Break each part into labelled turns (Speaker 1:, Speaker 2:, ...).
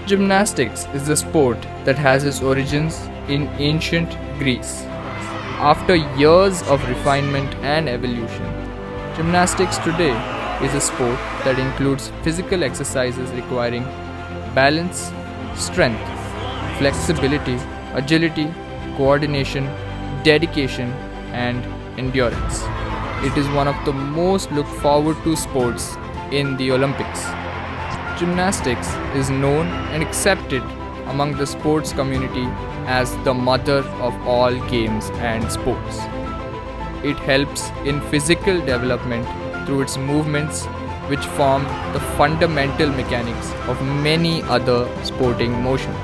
Speaker 1: Gymnastics is the sport that has its origins in ancient Greece. After years of refinement and evolution, gymnastics today is a sport that includes physical exercises requiring balance, strength, flexibility, agility, coordination, dedication, and endurance. It is one of the most looked forward to sports in the Olympics. Gymnastics is known and accepted among the sports community as the mother of all games and sports. It helps in physical development through its movements, which form the fundamental mechanics of many other sporting motions.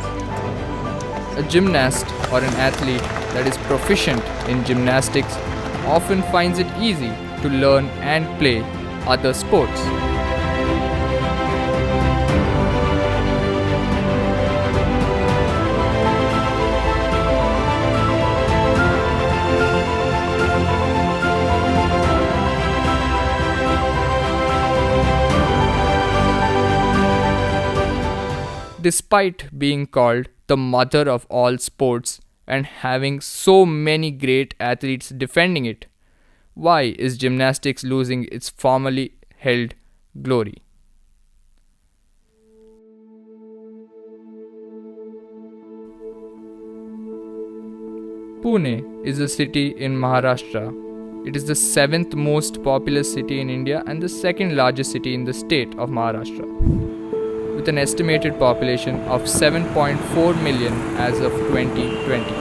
Speaker 1: A gymnast or an athlete that is proficient in gymnastics often finds it easy to learn and play other sports. Despite being called the mother of all sports and having so many great athletes defending it, why is gymnastics losing its formerly held glory? Pune is a city in Maharashtra. It is the seventh most populous city in India and the second largest city in the state of Maharashtra, with an estimated population of 7.4 million as of 2020.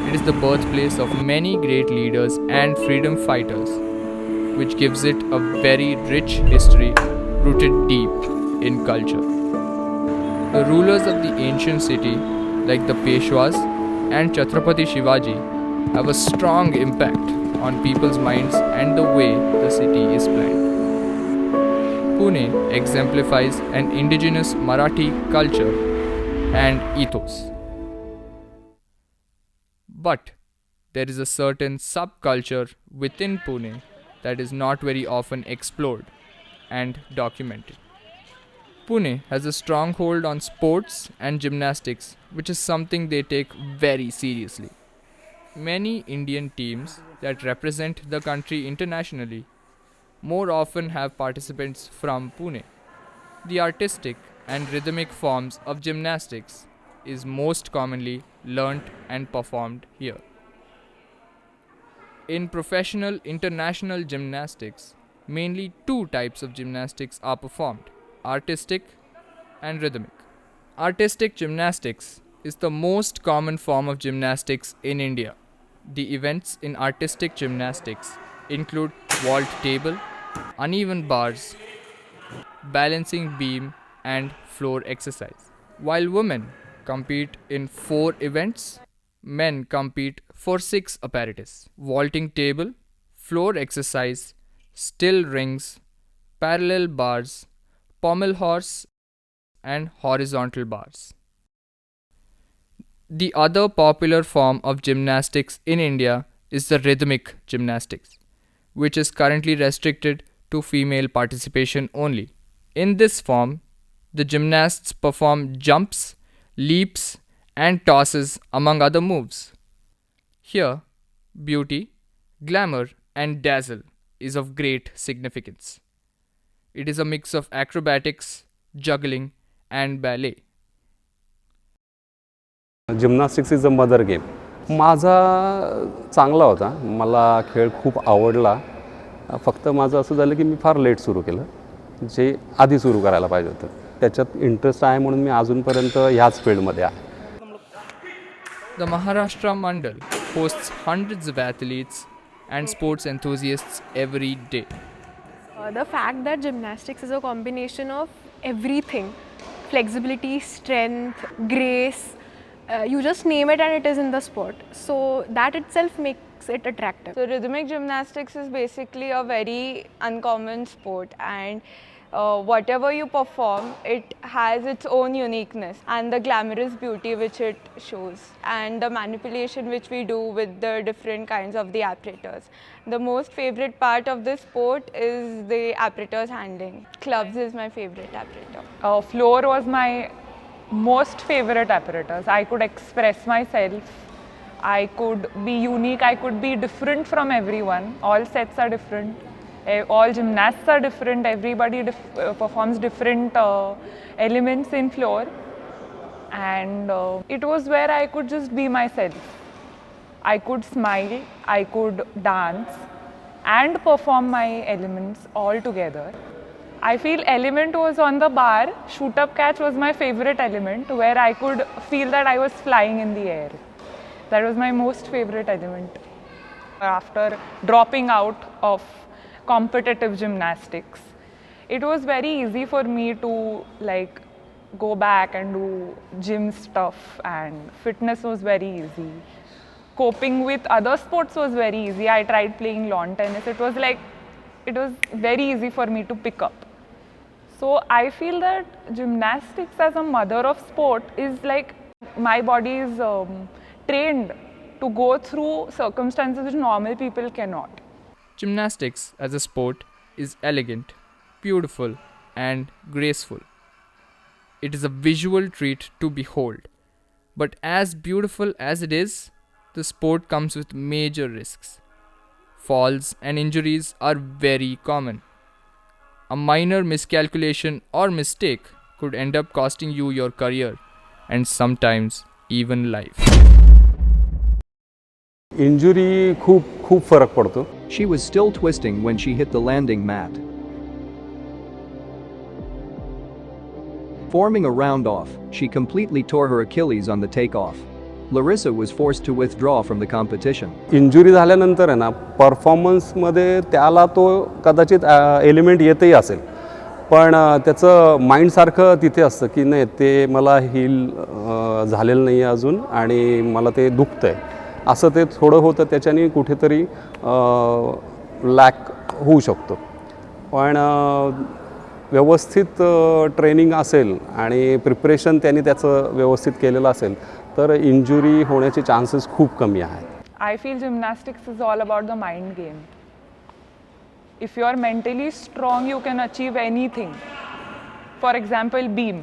Speaker 1: It is the birthplace of many great leaders and freedom fighters, which gives it a very rich history rooted deep in culture. The rulers of the ancient city, like the Peshwas and Chhatrapati Shivaji, have a strong impact on people's minds and the way the city is planned. Pune exemplifies an indigenous Marathi culture and ethos. But there is a certain subculture within Pune that is not very often explored and documented. Pune has a strong hold on sports and gymnastics, which is something they take very seriously. Many Indian teams that represent the country internationally more often have participants from Pune. The artistic and rhythmic forms of gymnastics is most commonly learnt and performed here. In professional international gymnastics, mainly two types of gymnastics are performed: artistic and rhythmic. Artistic gymnastics is the most common form of gymnastics in India. The events in artistic gymnastics include vault table, uneven bars, balancing beam, and floor exercise. While women compete in 4 events, men compete for 6 apparatus: vaulting table, floor exercise, still rings, parallel bars, pommel horse, and horizontal bars. The other popular form of gymnastics in India is the rhythmic gymnastics, which is currently restricted to female participation only. In this form, the gymnasts perform jumps, leaps, and tosses among other moves. Here, beauty, glamour, and dazzle is of great significance. It is a mix of acrobatics, juggling, and ballet.
Speaker 2: Gymnastics is a mother game. माझा चांगला होता, मला खेळ खूप आवडला. फक्त माझं असं झालं की मी फार लेट सुरू केलं, जे आधी सुरू करायला पाहिजे होतं. त्याच्यात इंटरेस्ट आहे म्हणून मी अजूनपर्यंत ह्याच फील्डमध्ये आहे.
Speaker 1: The Maharashtra Mandal hosts hundreds of athletes and sports enthusiasts every day.
Speaker 3: The fact that gymnastics is a combination of everything: flexibility, strength, grace, you just name it and it is in the sport. So that itself makes it attractive.
Speaker 4: So rhythmic gymnastics is basically a very uncommon sport, and whatever you perform, it has its own uniqueness and the glamorous beauty which it shows, and the manipulation which we do with the different kinds of the apparatus. The most favorite part of this sport is the apparatus handling. Clubs is my favorite apparatus.
Speaker 5: Floor was my
Speaker 4: most favorite apparatus. I could express myself. I could be unique. I could be different from everyone. All sets are different. All gymnasts are different. Everybody performs different elements in floor. And it was where I could just be myself. I could smile, I could dance and perform my elements all together. I feel element was on the bar, shoot up catch was my favorite element where I could feel that I was flying in the air. That was my most favorite element. After dropping out of competitive gymnastics, it was very easy for me to go back and do gym stuff, and fitness was very easy. Coping with other sports was very easy. I tried playing lawn tennis. It was very easy for me to pick up. So I feel that gymnastics as a mother of sport is like my body is trained to go through circumstances which normal people cannot.
Speaker 1: Gymnastics as a sport is elegant, beautiful, and graceful. It is a visual treat to behold. But as beautiful as it is, the sport comes with major risks. Falls and injuries are very common. A minor miscalculation or mistake could end up costing you your career and sometimes even life.
Speaker 2: Injury खूप फरक पडतो.
Speaker 5: She was still twisting when she hit the landing mat. Forming a round off, she completely tore her Achilles on the takeoff. Larissa was forced to withdraw from the competition.
Speaker 2: Injury झाल्यानंतर आहे ना, परफॉर्मन्समध्ये त्याला तो कदाचित element येतही असेल, पण त्याचं माइंडसारखं तिथे असतं की नाही, ते मला हील झालेलं नाही आहे अजून आणि मला ते दुखतं आहे, असं ते थोडं होतं. त्याच्याने कुठेतरी लॅक होऊ शकतो. पण व्यवस्थित ट्रेनिंग असेल आणि प्रिपरेशन त्यांनी त्याचं व्यवस्थित केलेलं असेल तर इंजुरी होण्याचे चान्सेस खूप कमी आहेत.
Speaker 4: I feel gymnastics is all about the mind game. If you are mentally strong, you can achieve anything. For example, beam.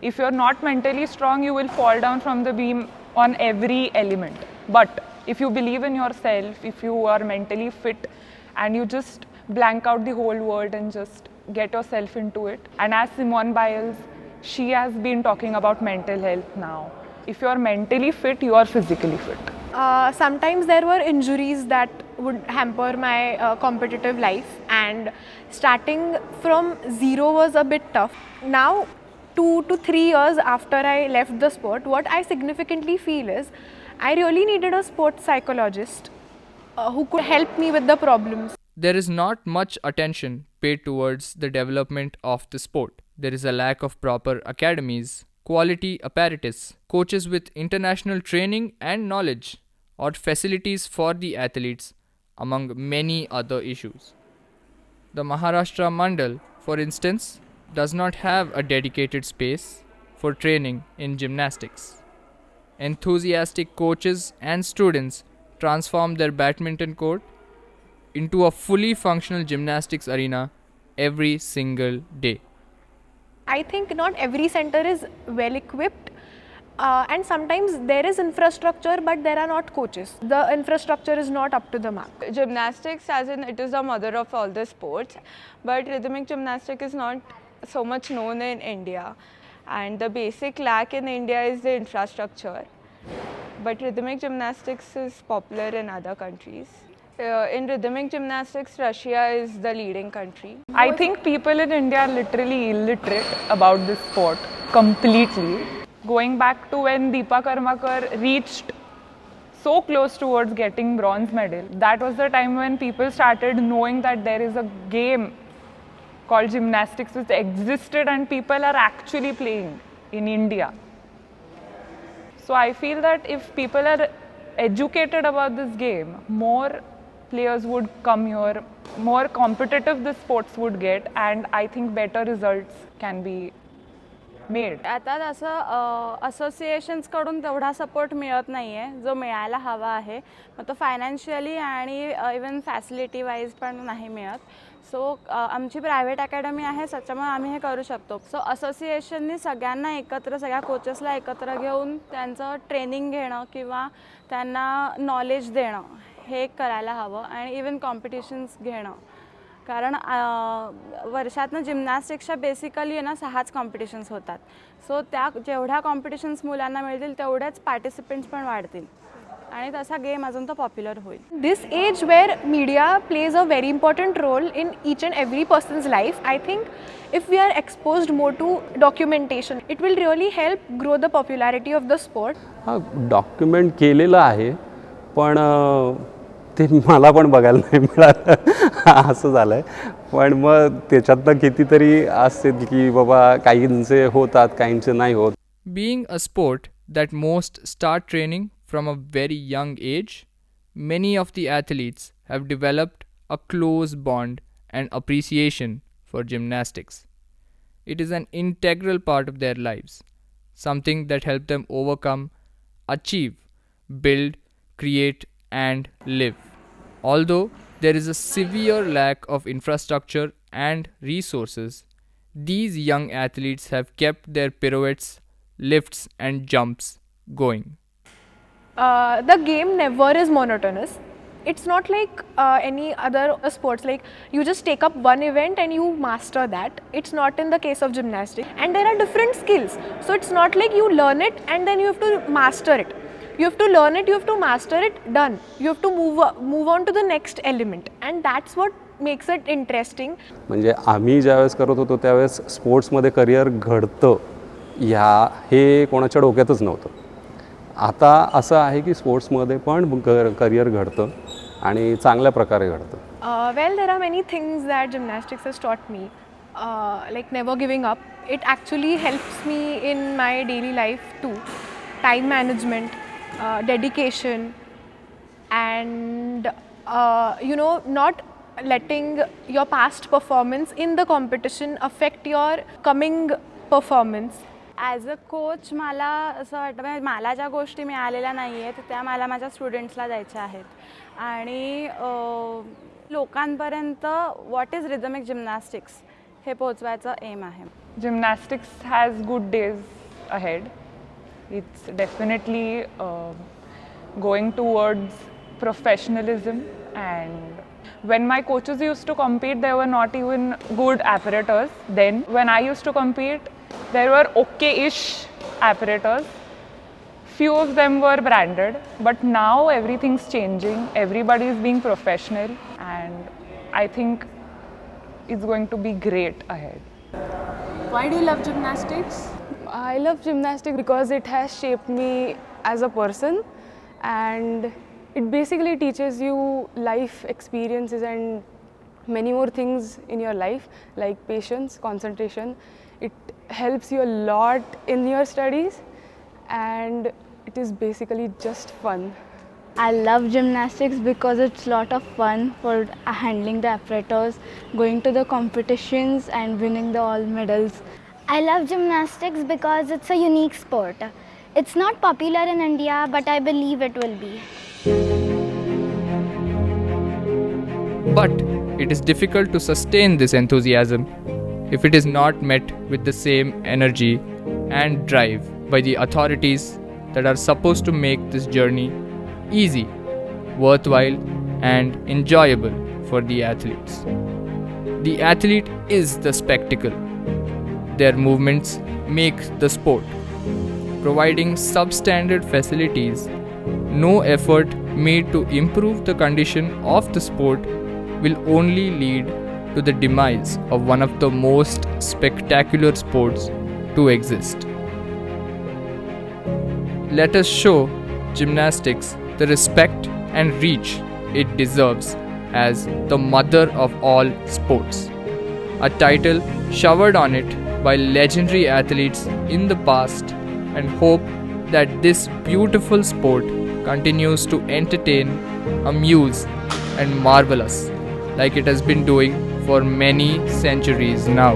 Speaker 4: If you are not mentally strong, you will fall down from the beam on every element. But if you believe in yourself, if you are mentally fit and you just blank out the whole world and just get yourself into it. And as Simone Biles, she has been talking about mental health now. If you are mentally fit, you are physically fit.
Speaker 3: Sometimes there were injuries that would hamper my competitive life, and starting from zero was a bit tough. Now, 2 to 3 years after I left the sport, what I significantly feel is I really needed a sports psychologist who could help me with the problems.
Speaker 1: There is not much attention paid towards the development of the sport. There is a lack of proper academies, quality apparatus, coaches with international training and knowledge, or facilities for the athletes, among many other issues. The Maharashtra Mandal, for instance, does not have a dedicated space for training in gymnastics. Enthusiastic coaches and students transform their badminton court into a fully functional gymnastics arena every single day.
Speaker 3: I think not every center is well equipped, and sometimes there is infrastructure but there are not coaches. The infrastructure is not up to the mark.
Speaker 4: Gymnastics, as in it is the mother of all the sports, but rhythmic gymnastics is not so much known in India, and the basic lack in India is the infrastructure. But rhythmic gymnastics is popular in other countries. In rhythmic gymnastics, Russia is the leading country. I think people in India are literally illiterate about this sport completely. Going back to when Deepa Karmakar reached so close towards getting bronze medal, that was the time when people started knowing that there is a game called gymnastics which existed and people are actually playing in India. So I feel that if people are educated about this game, more players would come here, more competitive the sports would get, and I think better results can be made.
Speaker 6: आता असं असोसिएशन्सकडून तेवढा support मिळत नाही आहे जो मिळायला हवा आहे. मग तो फायनान्शियली आणि इवन फॅसिलिटी वाईज पण नाही मिळत. सो आमची प्रायव्हेट अकॅडमी आहे, त्याच्यामुळे आम्ही हे करू शकतो. सो असोसिएशननी सगळ्यांना एकत्र, सगळ्या कोचेसला एकत्र घेऊन त्यांचं ट्रेनिंग घेणं किंवा त्यांना नॉलेज देणं हे करायला हवं. आणि इवन कॉम्पिटिशन्स घेणं, कारण वर्षातनं जिम्नॅस्टिक्सच्या बेसिकली ना 6च कॉम्पिटिशन्स होतात. सो त्या जेवढ्या कॉम्पिटिशन्स मुलांना मिळतील तेवढेच पार्टिसिपेंट्स पण वाढतील आणि तसा गेम अजून तर पॉप्युलर होईल.
Speaker 3: This age where media plays a very important role in each and every person's life, I think if we are exposed more to documentation, it will really help grow the popularity of the sport.
Speaker 2: हां, document केलेलं आहे, पण ते मला पण बघायला नाही मिळालं असं झालं आहे. पण मग त्याच्यातनं कितीतरी असते की बाबा काहींचे होतात, काहींचे नाही होत.
Speaker 1: Being a sport that most start training from a very young age, many of the athletes have developed a close bond and appreciation for gymnastics. It is an integral part of their lives, something that helps them overcome, achieve, build, create, and live. Although there is a severe lack of infrastructure and resources, these young athletes have kept their pirouettes, lifts, and jumps going.
Speaker 3: The game never is monotonous. It's not like any other sports, like you just take up one event and you master that. It's not in the case of gymnastics. And there are different skills. So it's not like you learn it and then you have to master it. You have to learn it, you have to master it, done. You have to move on to the next element. And that's what makes it interesting.
Speaker 2: म्हणजे आम्ही ज्यावेळेस करत होतो त्यावेळेस स्पोर्ट्समध्ये career घडतं हे कोणाच्या डोक्यातच नव्हतं. आता असं आहे की स्पोर्ट्समध्ये पण करिअर घडतं आणि चांगल्या प्रकारे घडतं.
Speaker 3: Well, there are many things that gymnastics has taught me, like never giving up. It actually helps me in my daily life too. Time management, dedication, and not letting your past performance in the competition affect your coming performance.
Speaker 6: As a coach मला असं वाटतं, मला ज्या गोष्टी मिळालेल्या नाही आहेत त्या मला माझ्या स्टुडंट्सला द्यायच्या आहेत. आणि लोकांपर्यंत व्हॉट इज रिदमिक जिम्नॅस्टिक्स हे पोचवायचं एम आहे.
Speaker 4: Gymnastics has good days ahead. It's definitely going towards professionalism, and when my coaches used to compete, there were not even good apparators. Then when I used to compete, there were okay-ish apparators. Few of them were branded, but now everything's changing. Everybody is being professional, and I think it's going to be great ahead.
Speaker 6: Why do you love gymnastics?
Speaker 7: I love gymnastics because it has shaped me as a person, and it basically teaches you life experiences and many more things in your life, like patience, concentration. It helps you a lot in your studies, and it is basically just fun.
Speaker 8: I love gymnastics because it's a lot of fun for handling the apparatus, going to the competitions and winning the all medals.
Speaker 9: I love gymnastics because it's a unique sport. It's not popular in India, but I believe it will be.
Speaker 1: But it is difficult to sustain this enthusiasm if it is not met with the same energy and drive by the authorities that are supposed to make this journey easy, worthwhile, and enjoyable for the athletes. The athlete is the spectacle. Their movements make the sport. Providing substandard facilities, no effort made to improve the condition of the sport will only lead to the demise of one of the most spectacular sports to exist. Let us show gymnastics the respect and reach it deserves as the mother of all sports, a title showered on it by legendary athletes in the past, and hope that this beautiful sport continues to entertain, amuse, and marvel us like it has been doing for many centuries now.